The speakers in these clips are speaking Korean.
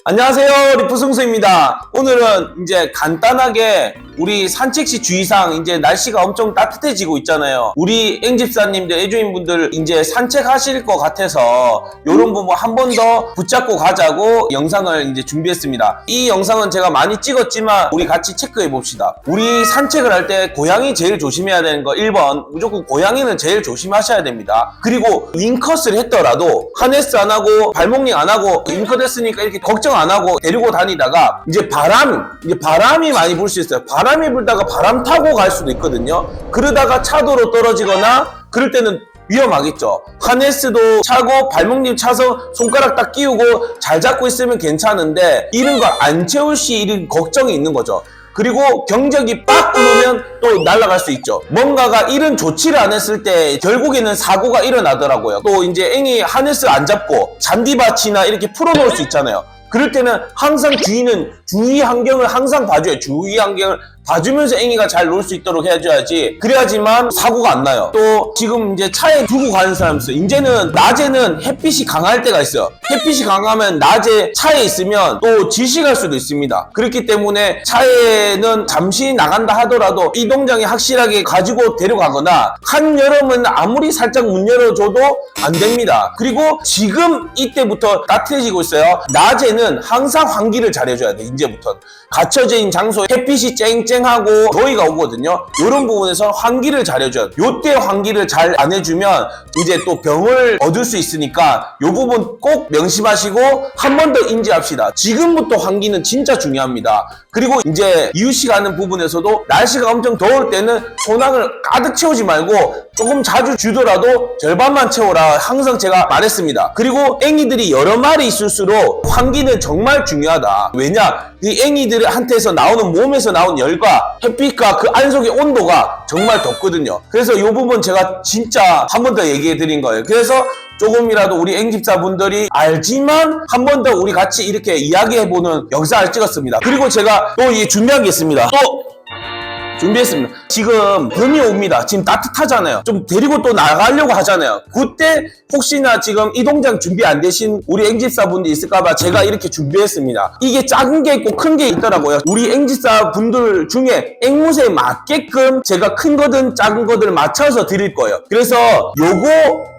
안녕하세요, 리프승수입니다. 오늘은 이제 간단하게 우리 산책시 주의사항, 이제 날씨가 엄청 따뜻해지고 있잖아요. 우리 앵집사님들, 애주인분들 이제 산책하실 것 같아서 요런 부분 한 번 더 붙잡고 가자고 영상을 이제 준비했습니다. 이 영상은 제가 많이 찍었지만 우리 같이 체크해 봅시다. 우리 산책을 할 때 고양이 제일 조심해야 되는 거 1번, 무조건 고양이는 제일 조심하셔야 됩니다. 그리고 윙컷을 했더라도 하네스 안 하고 발목링 안 하고 윙컷 했으니까 이렇게 걱정 안 하고 데리고 다니다가 이제 바람이 많이 불 수 있어요. 바람이 불다가 바람 타고 갈 수도 있거든요. 그러다가 차도로 떨어지거나 그럴 때는 위험하겠죠. 하네스도 차고 발목님 차서 손가락 딱 끼우고 잘 잡고 있으면 괜찮은데 이런 걸 안 채울 시 이런 걱정이 있는 거죠. 그리고 경적이 빡 오르면 또 날아갈 수 있죠. 뭔가가 이런 조치를 안 했을 때 결국에는 사고가 일어나더라고요. 또 이제 앵이 하네스 안 잡고 잔디밭이나 이렇게 풀어놓을 수 있잖아요. 그럴 때는 항상 주위 환경을 항상 봐줘요. 주위 환경을 봐주면서 앵이가 잘 놀 수 있도록 해줘야지. 그래야지만 사고가 안 나요. 또 지금 이제 차에 두고 가는 사람 있어요. 이제는 낮에는 햇빛이 강할 때가 있어요. 햇빛이 강하면 낮에 차에 있으면 또 질식할 수도 있습니다. 그렇기 때문에 차에는 잠시 나간다 하더라도 이동장에 확실하게 가지고 데려가거나 한여름은 아무리 살짝 문 열어줘도 안 됩니다. 그리고 지금 이때부터 따뜻해지고 있어요. 낮에는 항상 환기를 잘 해줘야 돼. 이제부터 갇혀져 있는 장소에 햇빛이 쨍쨍하고 더위가 오거든요. 이런 부분에서 환기를 잘 해줘야 돼. 요때 환기를 잘 안 해주면 이제 또 병을 얻을 수 있으니까 요 부분 꼭 명심하시고 한 번 더 인지합시다. 지금부터 환기는 진짜 중요합니다. 그리고 이제 이유식 하는 부분에서도 날씨가 엄청 더울 때는 소낙을 가득 채우지 말고 조금 자주 주더라도 절반만 채워라. 항상 제가 말했습니다. 그리고 앵이들이 여러 마리 있을수록 환기는 정말 중요하다. 왜냐? 이 앵이들한테서 나오는 몸에서 나온 열과 햇빛과 그 안속의 온도가 정말 덥거든요. 그래서 이 부분 제가 진짜 한 번 더 얘기해 드린 거예요. 그래서 조금이라도 우리 앵집사분들이 알지만 한 번 더 우리 같이 이렇게 이야기해보는 영상을 찍었습니다. 그리고 제가 또 준비한 게 있습니다. 준비했습니다. 지금 봄이 옵니다. 지금 따뜻하잖아요. 좀 데리고 또 나가려고 하잖아요. 그때 혹시나 지금 이동장 준비 안 되신 우리 앵집사분들 있을까봐 제가 이렇게 준비했습니다. 이게 작은 게 있고 큰 게 있더라고요. 우리 앵집사분들 중에 앵무새에 맞게끔 제가 큰 거든 작은 거든 맞춰서 드릴 거예요. 그래서 요거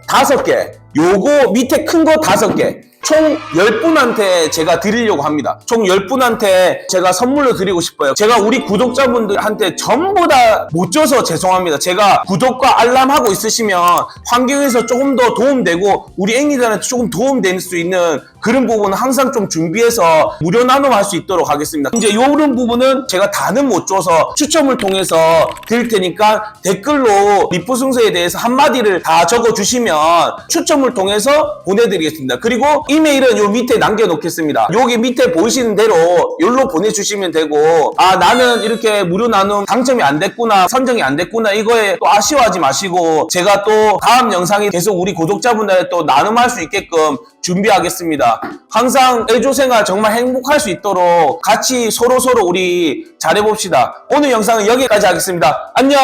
5개, 요거 밑에 큰 거 5개, 총 10분한테 제가 드리려고 합니다. 총 10분한테 제가 선물로 드리고 싶어요. 제가 우리 구독자분들한테 전부 다 못 줘서 죄송합니다. 제가 구독과 알람 하고 있으시면 환경에서 조금 더 도움되고 우리 앵이들한테 조금 도움될 수 있는 그런 부분은 항상 좀 준비해서 무료 나눔할 수 있도록 하겠습니다. 이제 요런 부분은 제가 다는 못 줘서 추첨을 통해서 드릴 테니까 댓글로 리프승수에 대해서 한마디를 다 적어주시면 추첨을 통해서 보내드리겠습니다. 그리고 이메일은 요 밑에 남겨놓겠습니다. 여기 밑에 보이시는 대로 여기로 보내주시면 되고, 아 나는 이렇게 무료 나눔 당첨이 안 됐구나, 선정이 안 됐구나, 이거에 또 아쉬워하지 마시고 제가 또 다음 영상에 계속 우리 구독자분들에 또 나눔할 수 있게끔 준비하겠습니다. 항상 애조생활 정말 행복할 수 있도록 같이 서로 우리 잘해봅시다. 오늘 영상은 여기까지 하겠습니다. 안녕.